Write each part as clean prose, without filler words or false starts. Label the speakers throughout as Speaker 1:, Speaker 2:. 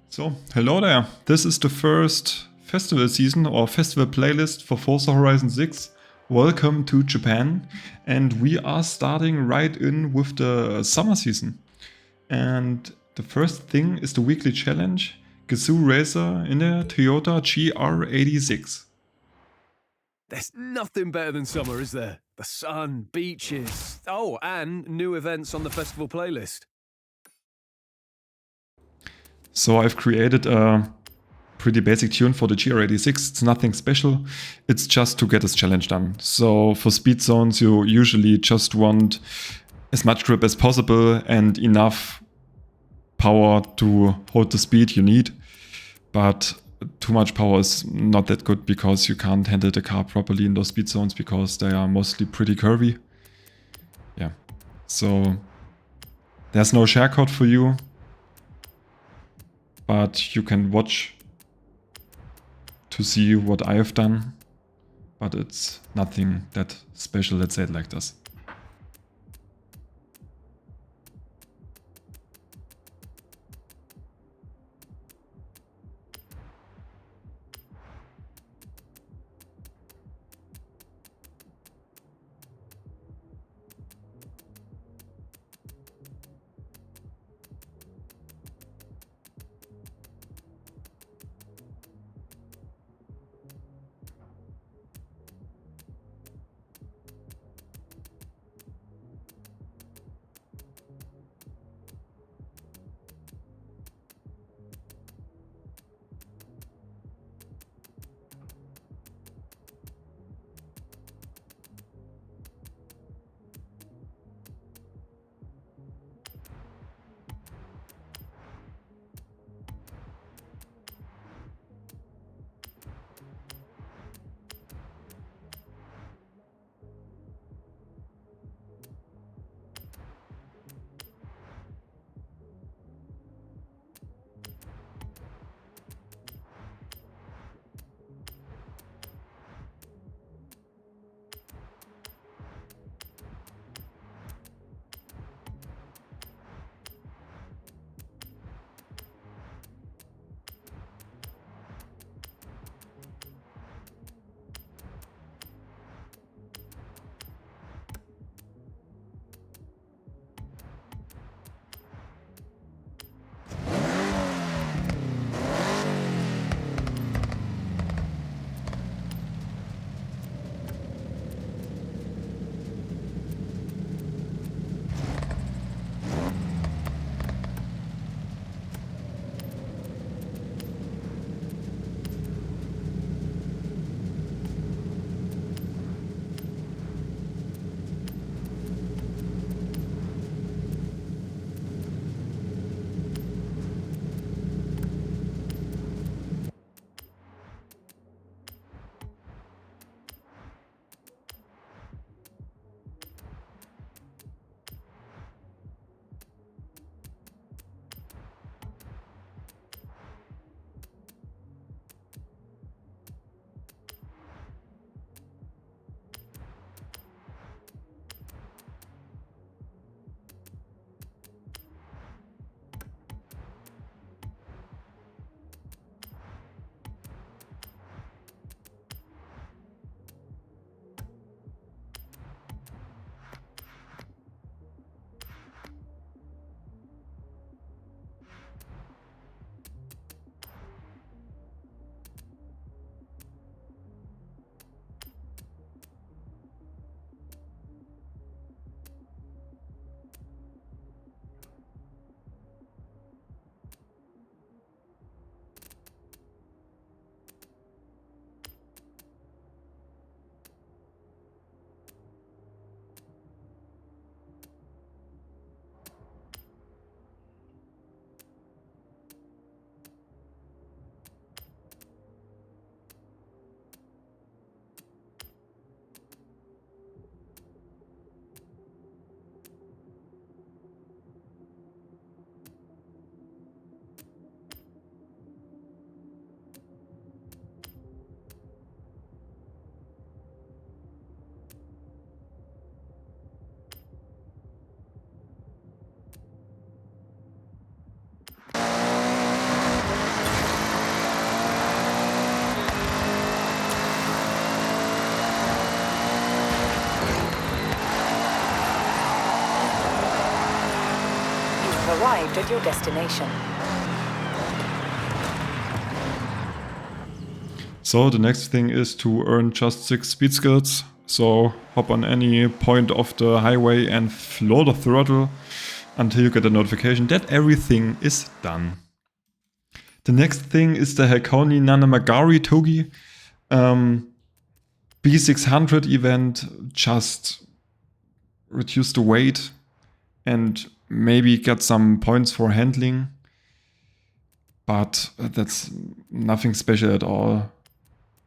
Speaker 1: So, hello there. This is the first festival season or festival playlist for Forza Horizon 6. Welcome to Japan. And we are starting right in with the summer season. And the first thing is the weekly challenge, Gazoo Racer in a Toyota GR86.
Speaker 2: There's nothing better than summer, is there? The sun, beaches, and new events on the festival playlist.
Speaker 1: So I've created a pretty basic tune for the GR86. It's nothing special. It's just to get this challenge done. So for speed zones, you usually just want as much grip as possible and enough power to hold the speed you need. But too much power is not that good because you can't handle the car properly in those speed zones because they are mostly pretty curvy. Yeah, so there's no shortcut for you, but you can watch to see what I have done, but it's nothing that special, let's say it like this.
Speaker 3: arrived at your destination.
Speaker 1: So the next thing is to earn just 6 speed skills. So hop on any point of the highway and floor the throttle until you get a notification that everything is done. The next thing is the Hakone Nanamagari Togi. B600 event, just reduce the weight and maybe get some points for handling. But that's nothing special at all.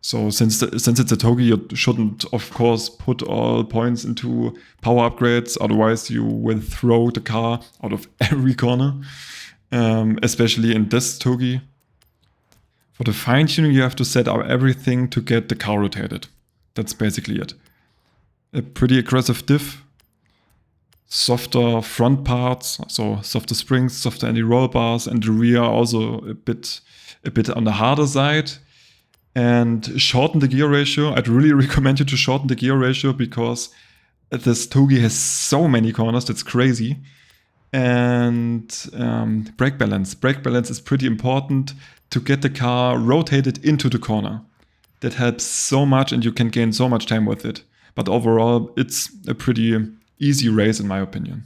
Speaker 1: So since it's a Togi, you shouldn't, of course, put all points into power upgrades. Otherwise, you will throw the car out of every corner, especially in this Togi. For the fine-tuning, you have to set up everything to get the car rotated. That's basically it. A pretty aggressive diff. Softer front parts, so softer springs, softer anti-roll bars, and the rear also a bit on the harder side. And shorten the gear ratio. I'd really recommend you to shorten the gear ratio because this Togi has so many corners, that's crazy. And brake balance. Brake balance is pretty important to get the car rotated into the corner. That helps so much and you can gain so much time with it. But overall, it's a pretty easy race in my opinion.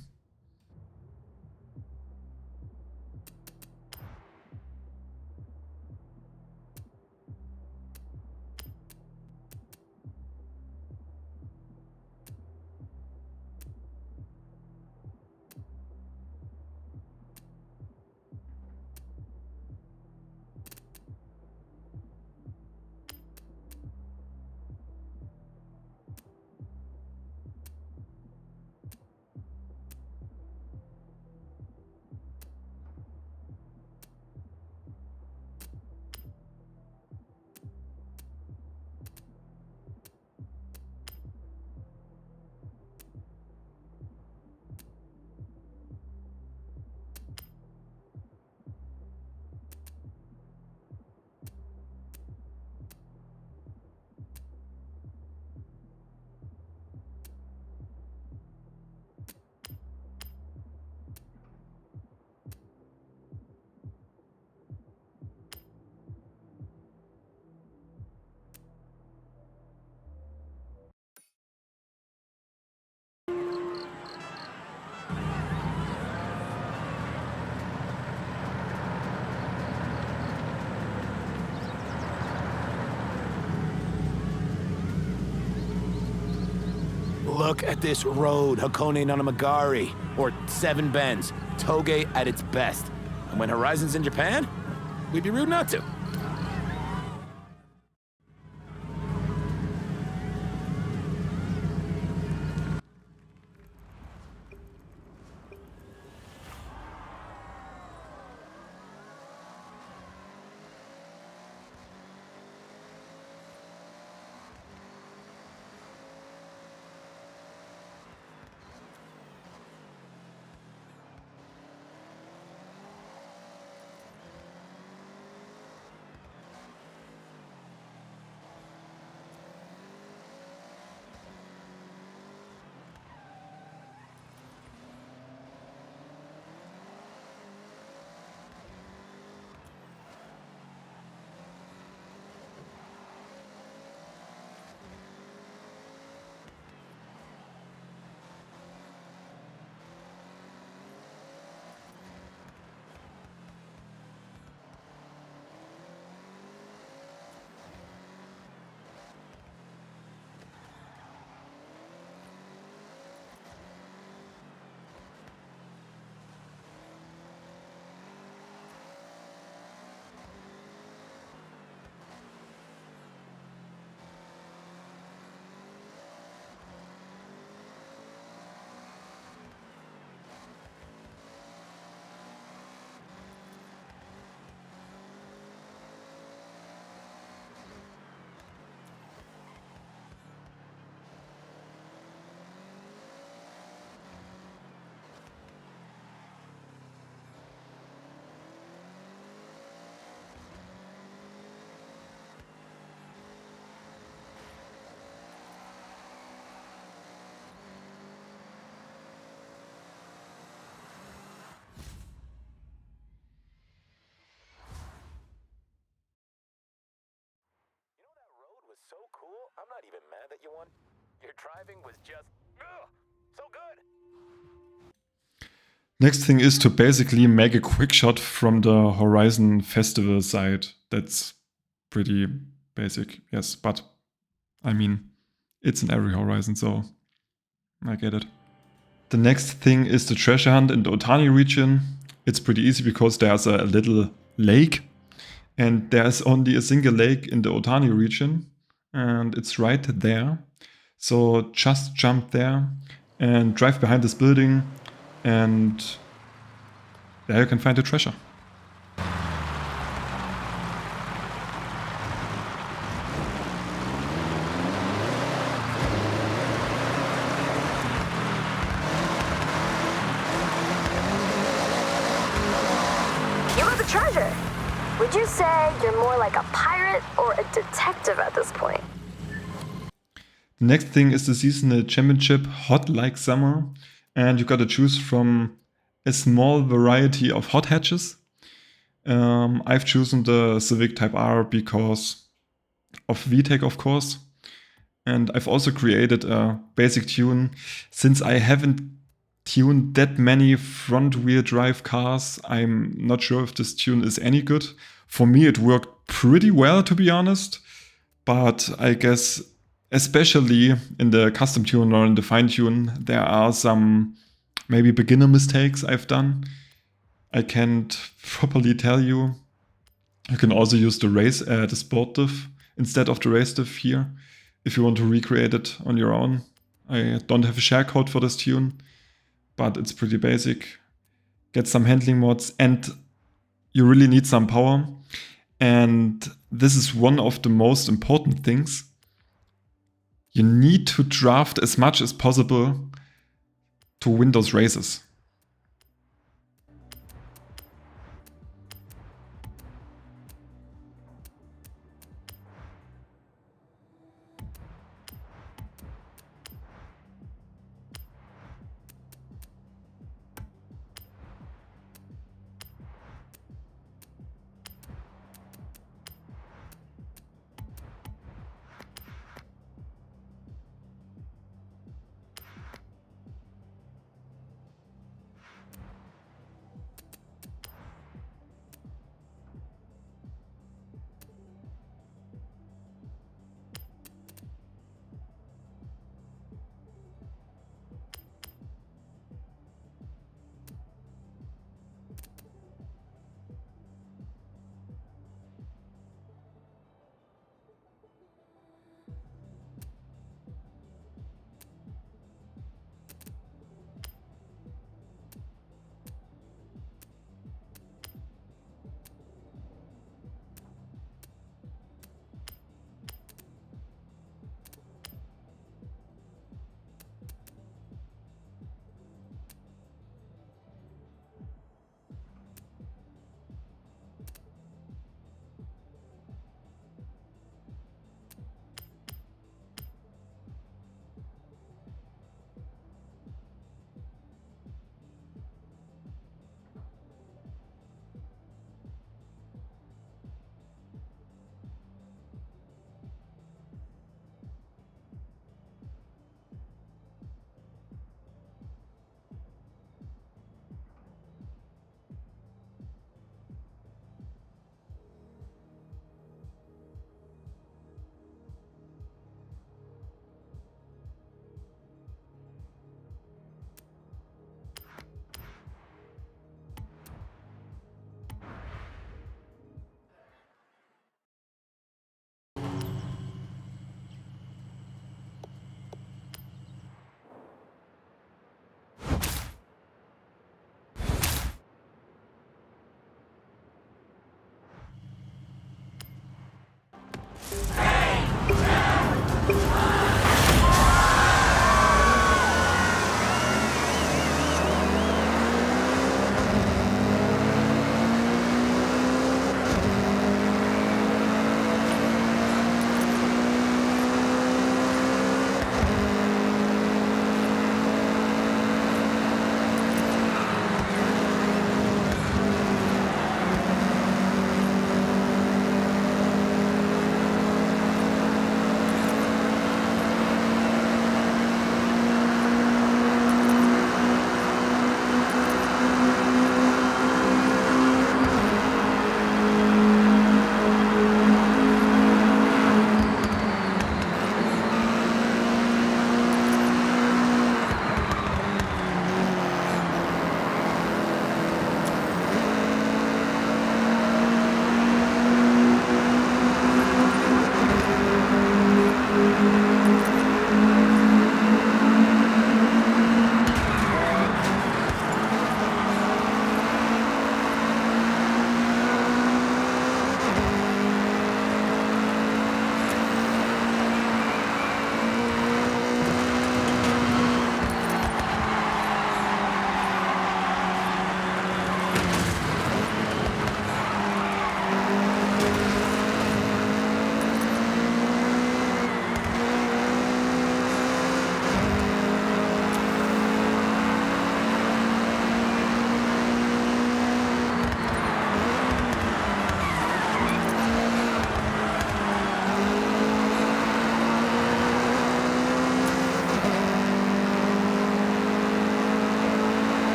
Speaker 4: Look at this road, Hakone Nanamagari, or 7 Bends, Toge at its best. And when Horizon's in Japan, we'd be rude not to. so cool, I'm not even mad that you won. Your driving was just so good.
Speaker 1: Next thing is to basically make a quick shot from the Horizon Festival side. That's pretty basic, yes, but I mean, it's in every Horizon, so I get it. The next thing is the treasure hunt in the Otani region. It's pretty easy because there's a little lake, and there's only a single lake in the Otani region, and it's right there. So just jump there and drive behind this building, and there you can find the treasure.
Speaker 3: Treasure. Would you say you're more like a pirate or a detective at this point?
Speaker 1: The next thing is the seasonal championship, hot like summer, and you gotta choose from a small variety of hot hatches. I've chosen the Civic Type R because of VTEC, of course, and I've also created a basic tune since I haven't tuned that many front-wheel drive cars. I'm not sure if this tune is any good. For me, it worked pretty well, to be honest. But I guess, especially in the custom tune or in the fine tune, there are some maybe beginner mistakes I've done. I can't properly tell you. You can also use the sport diff instead of the race diff here if you want to recreate it on your own. I don't have a share code for this tune, but it's pretty basic. Get some handling mods, and you really need some power. And this is one of the most important things. You need to draft as much as possible to win those races.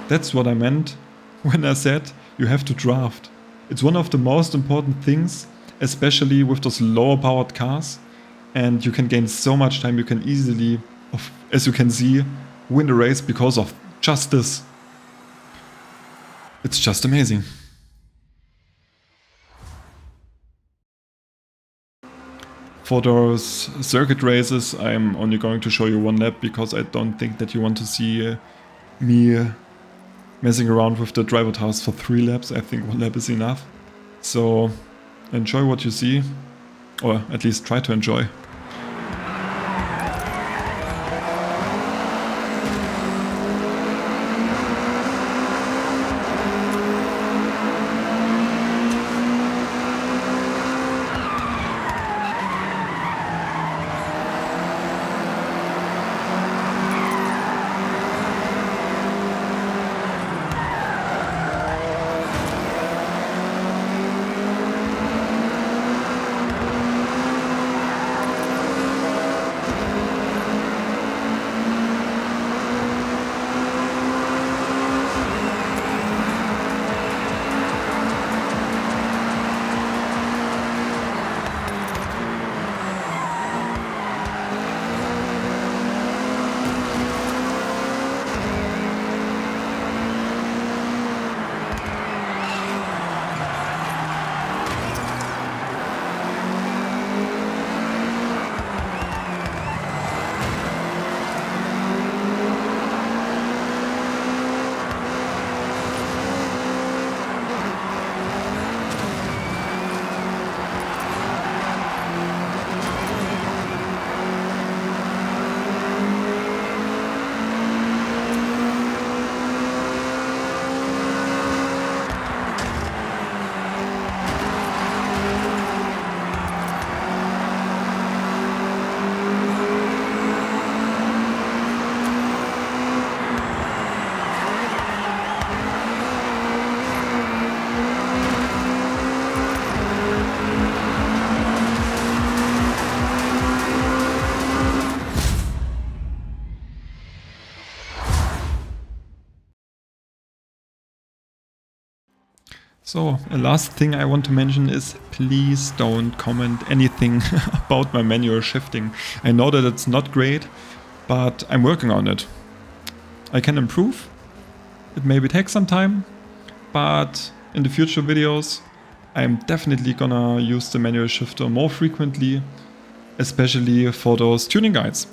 Speaker 1: That's what I meant when I said you have to draft. It's one of the most important things, especially with those lower powered cars, and you can gain so much time. You can easily, as you can see, win the race because of just this. It's just amazing. For those circuit races, I'm only going to show you one lap because I don't think that you want to see me messing around with the driver task for 3 laps. I think 1 lap is enough. So enjoy what you see, or at least try to enjoy. So, a last thing I want to mention is please don't comment anything about my manual shifting. I know that it's not great, but I'm working on it. I can improve. It maybe takes some time, but in the future videos I'm definitely gonna use the manual shifter more frequently, especially for those tuning guides.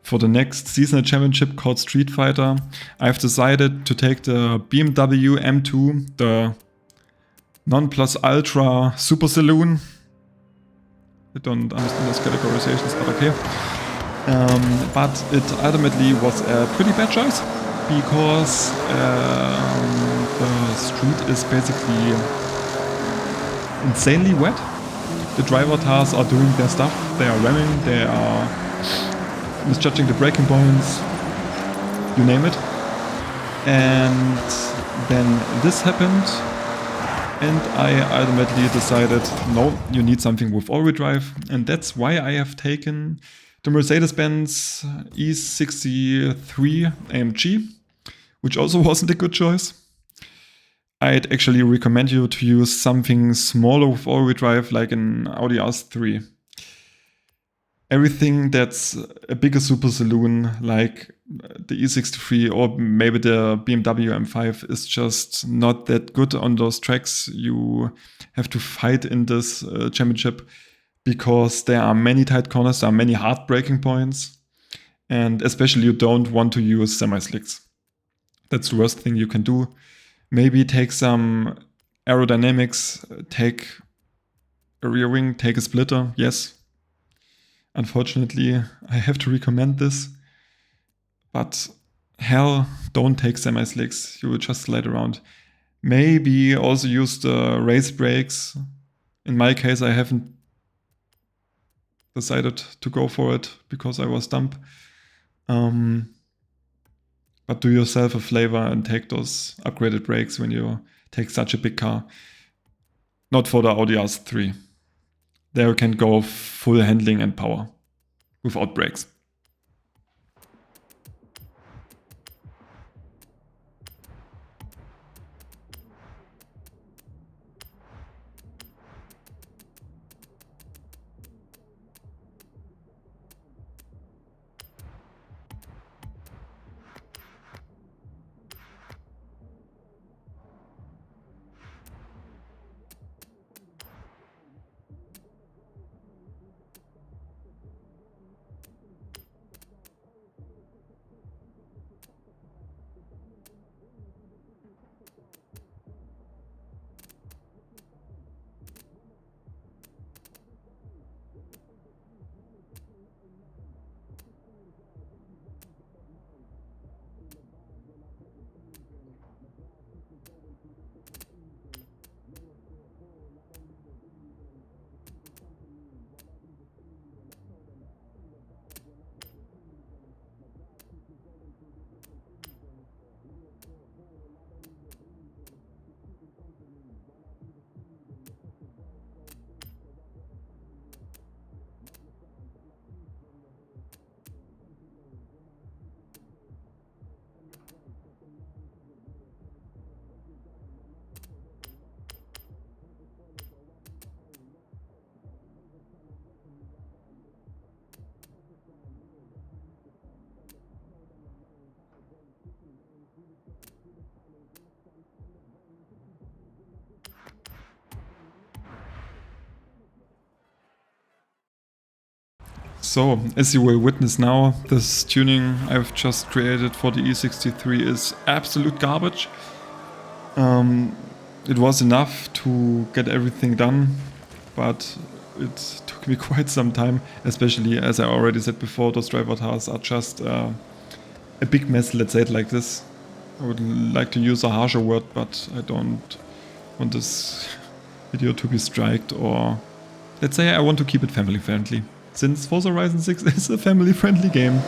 Speaker 1: for the next seasonal championship called Street Fighter, I've decided to take the BMW M2, the non plus ultra super saloon. I don't understand those categorizations, but okay. But it ultimately was a pretty bad choice because the street is basically insanely wet. The driver cars are doing their stuff. They are ramming, they are misjudging the braking points, you name it. And then this happened, and I ultimately decided, no, you need something with all-wheel drive, and that's why I have taken the Mercedes-Benz E63 AMG, which also wasn't a good choice. I'd actually recommend you to use something smaller with all-wheel drive, like an Audi R3. Everything that's a bigger super saloon, like the E63 or maybe the BMW M5, is just not that good on those tracks. You have to fight in this championship because there are many tight corners, there are many hard braking points, and especially you don't want to use semi-slicks. That's the worst thing you can do. Maybe take some aerodynamics, take a rear wing, take a splitter, yes. Unfortunately, I have to recommend this, but hell, don't take semi-slicks, you will just slide around. Maybe also use the race brakes. In my case, I haven't decided to go for it because I was dumb. But do yourself a flavor and take those upgraded brakes when you take such a big car. Not for the Audi R3. There you can go full handling and power without brakes. So, as you will witness now, this tuning I've just created for the E63 is absolute garbage. It was enough to get everything done, but it took me quite some time, especially as I already said before, those driver cars are just a big mess, let's say it like this. I would like to use a harsher word, but I don't want this video to be striked, or let's say I want to keep it family friendly, since Forza Horizon 6 is a family friendly game.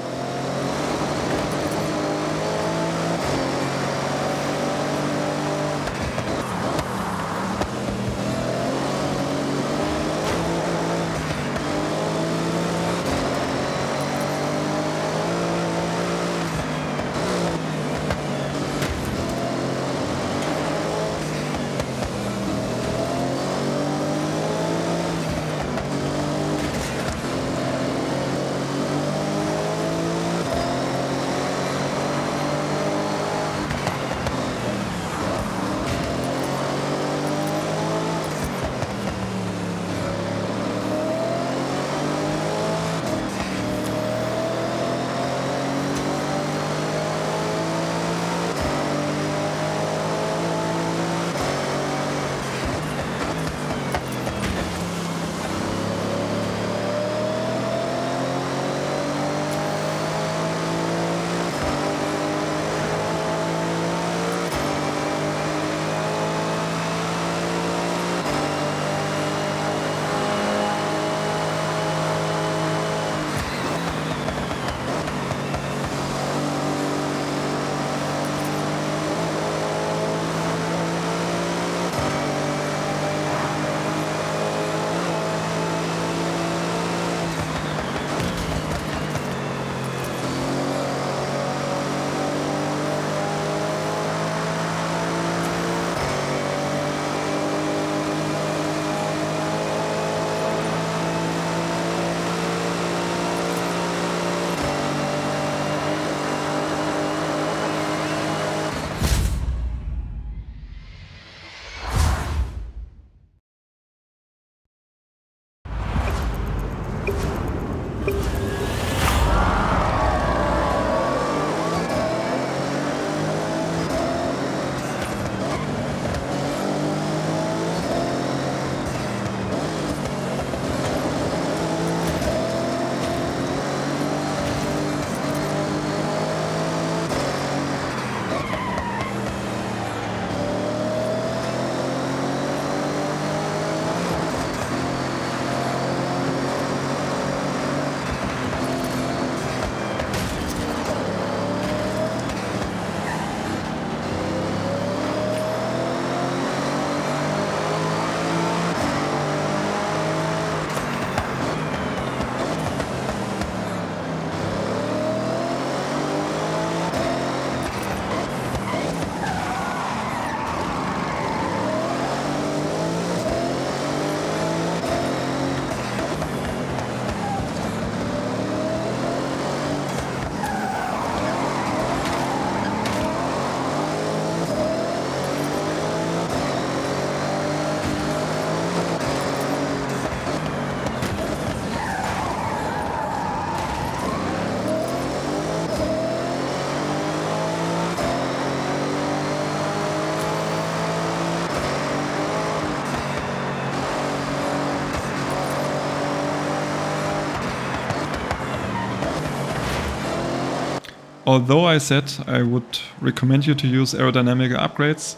Speaker 1: Although I said I would recommend you to use aerodynamic upgrades,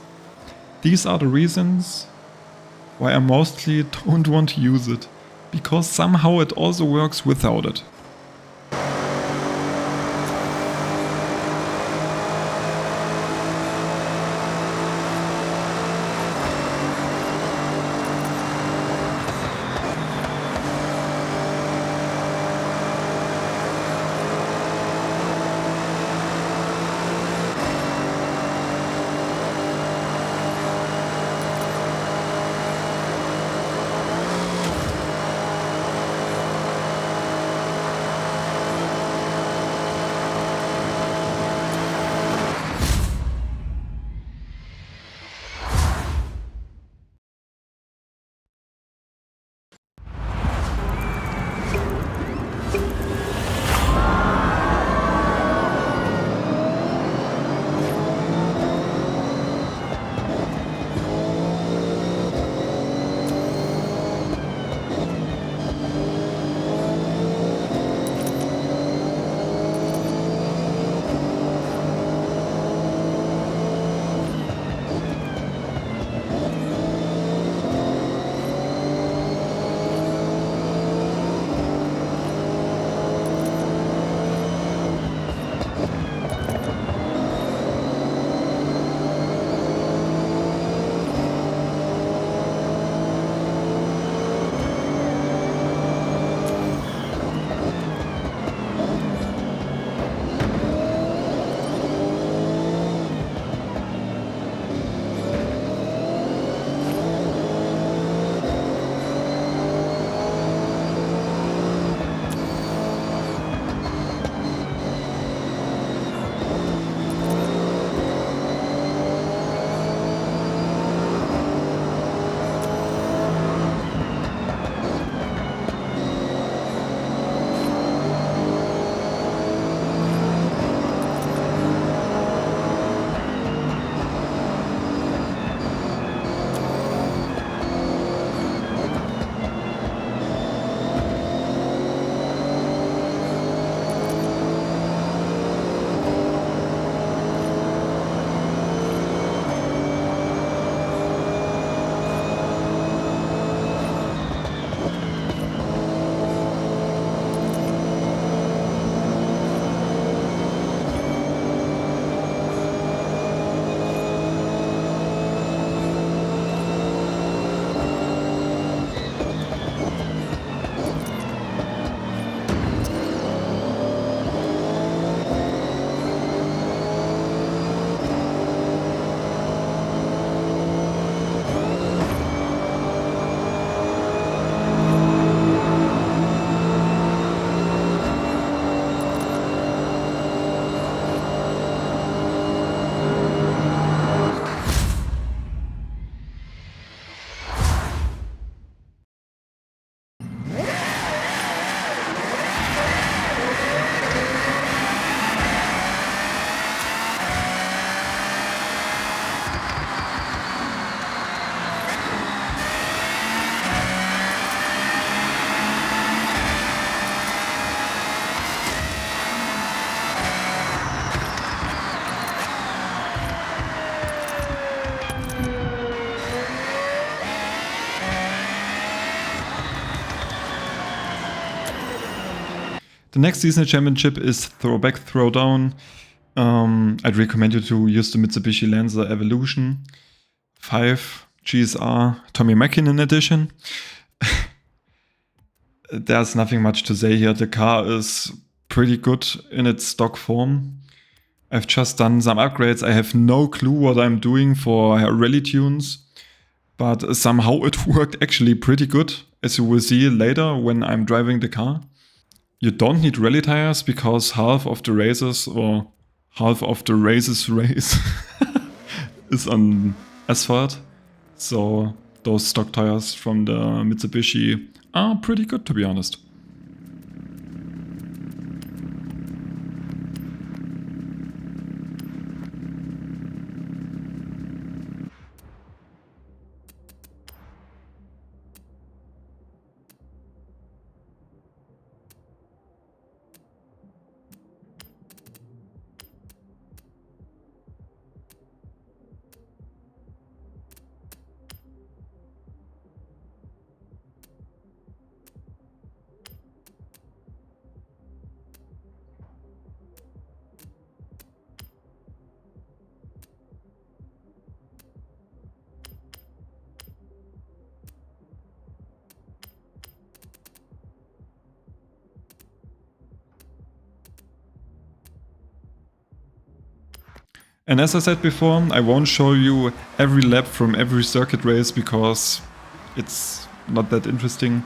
Speaker 1: these are the reasons why I mostly don't want to use it, because somehow it also works without it. The next seasonal championship is Throwback, Throwdown. I'd recommend you to use the Mitsubishi Lancer Evolution 5 GSR Tommy Mäkinen edition. There's nothing much to say here. The car is pretty good in its stock form. I've just done some upgrades. I have no clue what I'm doing for rally tunes, but somehow it worked actually pretty good, as you will see later when I'm driving the car. You don't need rally tires because half of the races race is on asphalt. So those stock tires from the Mitsubishi are pretty good, to be honest. And as I said before, I won't show you every lap from every circuit race because it's not that interesting.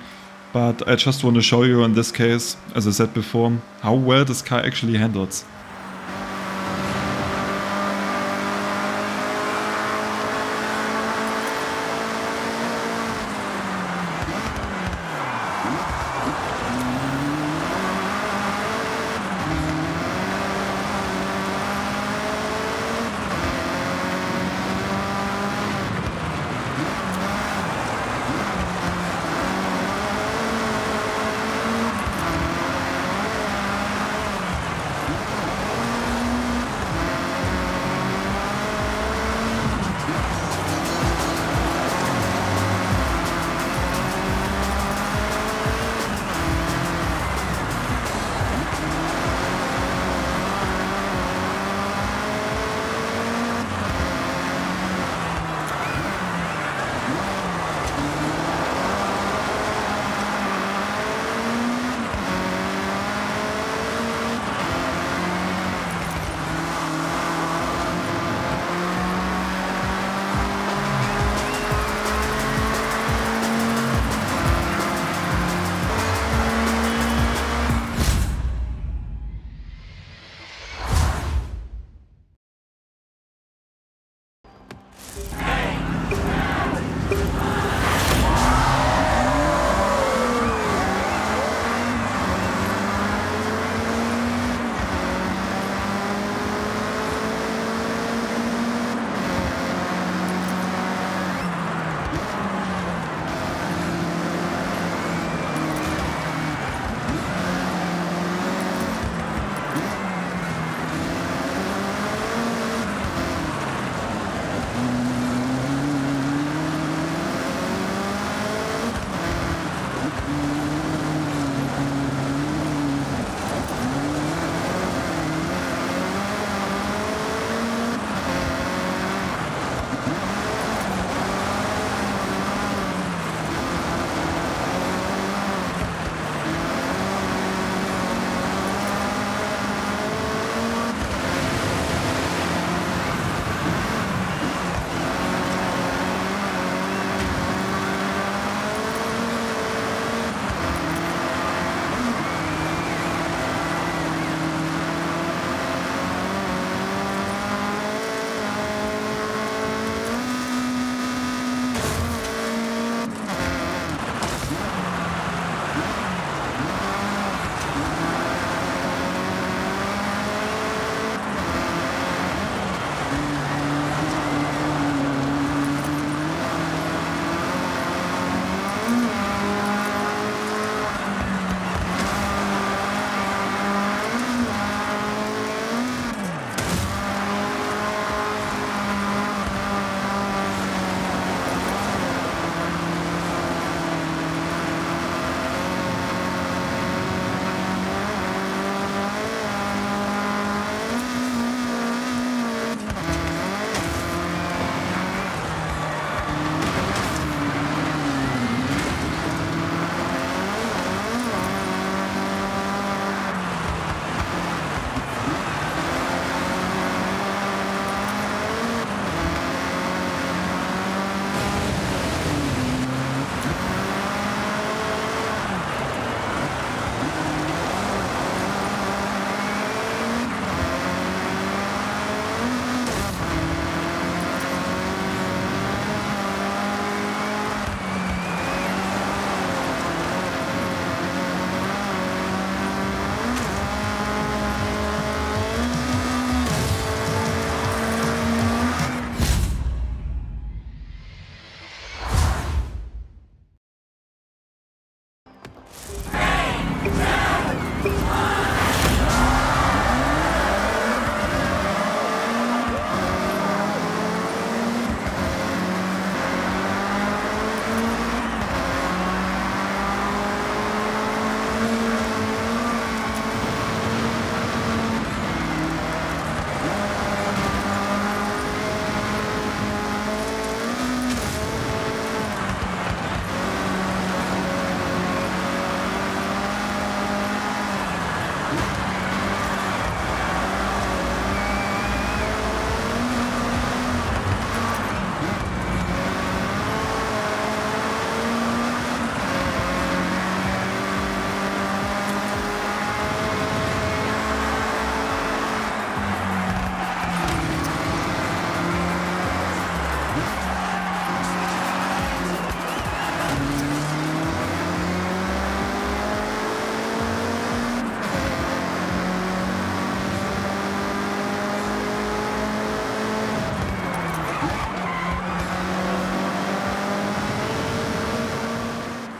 Speaker 1: But I just want to show you in this case, as I said before, how well this car actually handles.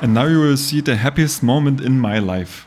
Speaker 1: And now you will see the happiest moment in my life.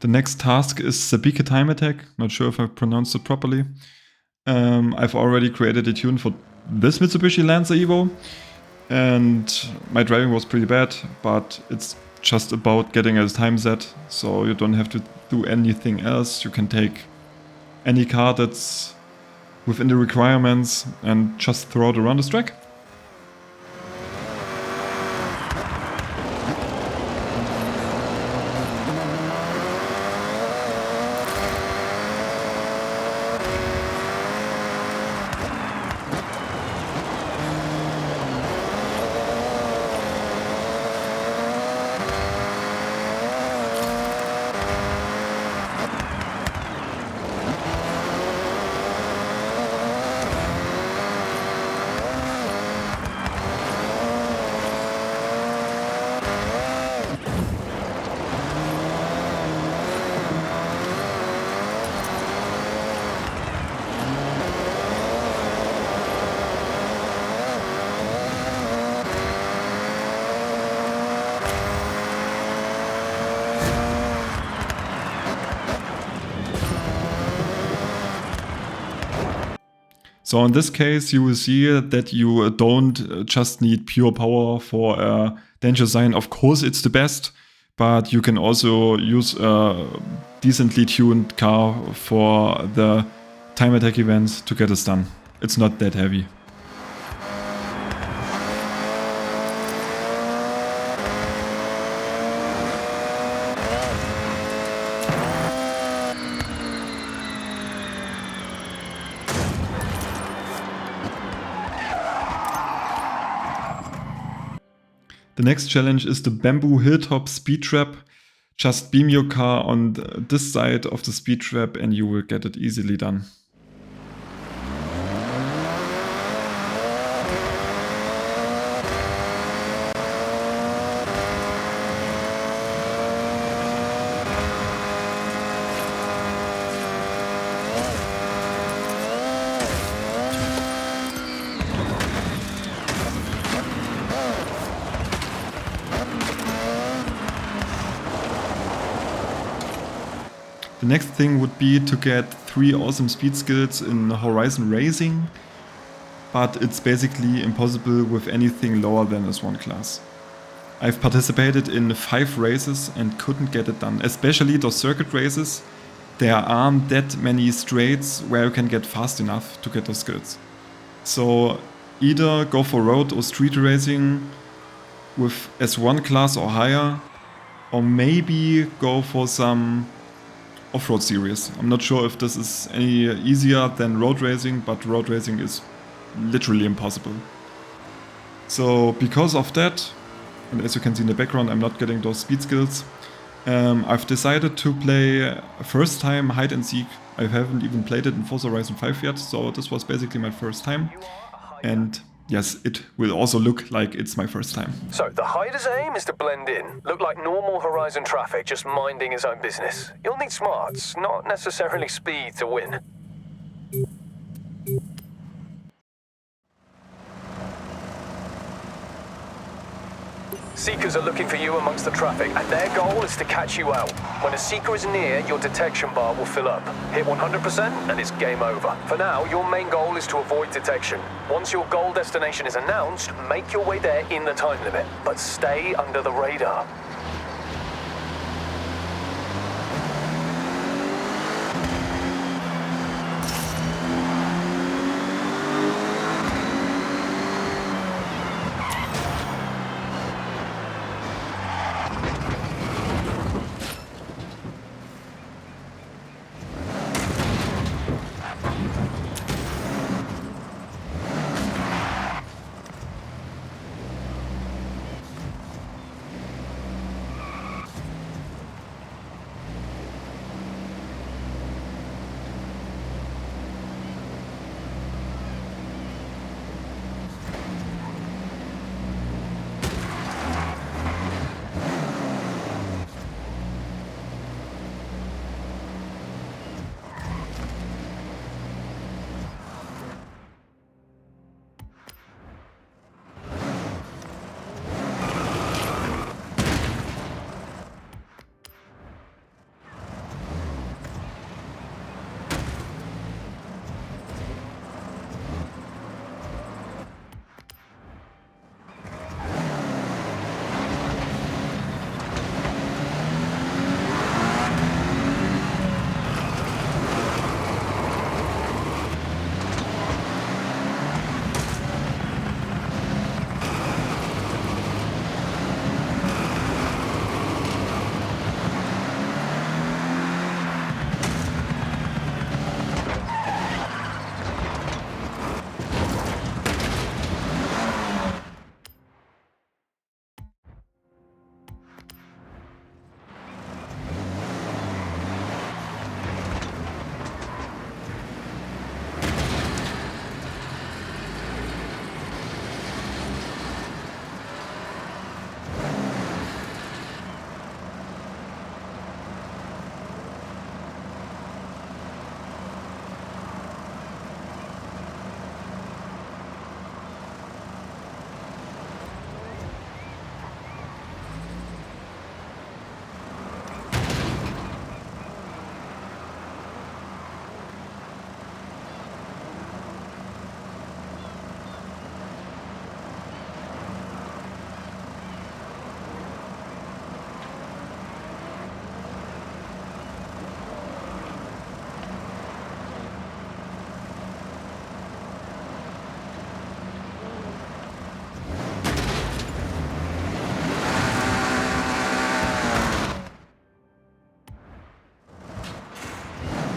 Speaker 1: The next task is Sekibe time attack. Not sure if I pronounced it properly. I've already created a tune for this Mitsubishi Lancer Evo, and my driving was pretty bad, but it's just about getting a time set, so you don't have to do anything else. You can take any car that's within the requirements and just throw it around this track. So in this case, you will see that you don't just need pure power for a danger sign. Of course, it's the best, but you can also use a decently tuned car for the time attack events to get us done. It's not that heavy. The next challenge is the bamboo hilltop speed trap. Just beam your car on this side of the speed trap and you will get it easily done. The next thing would be to get 3 awesome speed skills in Horizon Racing, but it's basically impossible with anything lower than S1 class. I've participated in 5 races and couldn't get it done, especially those circuit races. There aren't that many straights where you can get fast enough to get those skills. So either go for road or street racing with S1 class or higher, or maybe go for some off-road series. I'm not sure if this is any easier than road racing, but road racing is literally impossible. So because of that, and as you can see in the background, I'm not getting those speed skills, I've decided to play first time hide and seek. I haven't even played it in Forza Horizon 5 yet, so this was basically my first time. And yes, it will also look like it's my first time.
Speaker 2: So, the hider's aim is to blend in. Look like normal Horizon traffic, just minding his own business. You'll need smarts, not necessarily speed to win. Seekers are looking for you amongst the traffic, and their goal is to catch you out. When a seeker is near, your detection bar will fill up. Hit 100% and it's game over. For now, your main goal is to avoid detection. Once your goal destination is announced, make your way there in the time limit, but stay under the radar.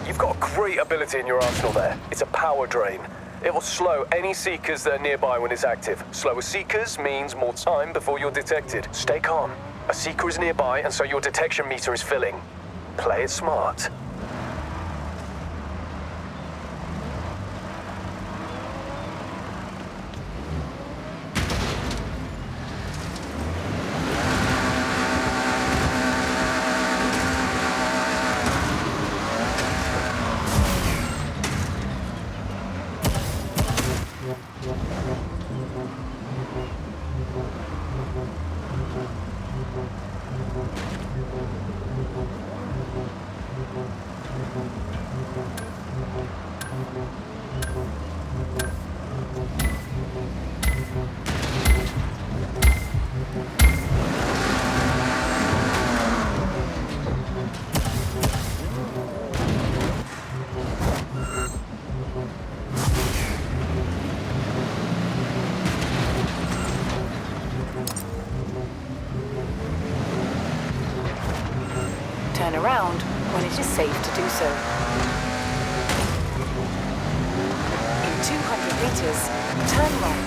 Speaker 2: You've got a great ability in your arsenal there. It's a power drain. It will slow any seekers that are nearby when it's active. Slower seekers means more time before you're detected. Stay calm. A seeker is nearby, and so your detection meter is filling. Play it smart.
Speaker 5: Turn around when it is safe to do so. In 200 meters, turn right.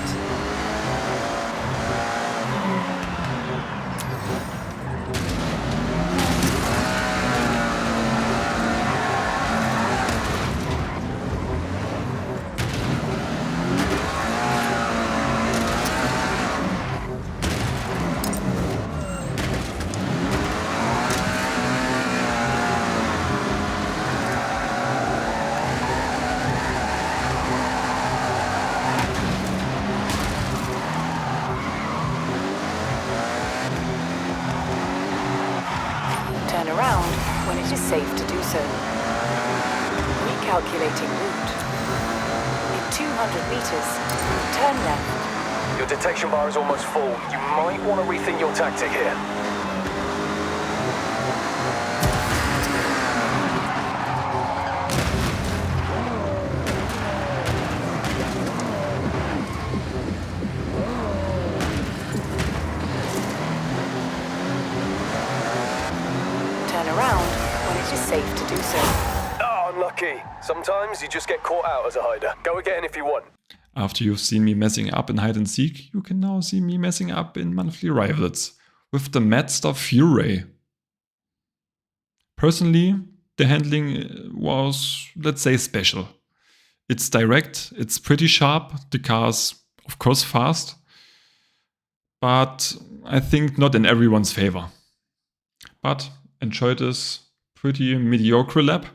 Speaker 5: Turn around when it is safe to do so. Recalculating route. In 200 meters, turn left.
Speaker 2: Your detection bar is almost full. You might want to rethink your tactic here.
Speaker 5: Around when it is safe to do so.
Speaker 2: Oh, unlucky. Sometimes you just get caught out as a hider. Go again if you want.
Speaker 1: After you've seen me messing up in hide and seek, you can now see me messing up in monthly rivals with the Mazda Furai. Personally, the handling was, let's say, special. It's direct, it's pretty sharp, the car's of course fast, but I think not in everyone's favor. But enjoyed this pretty mediocre lap.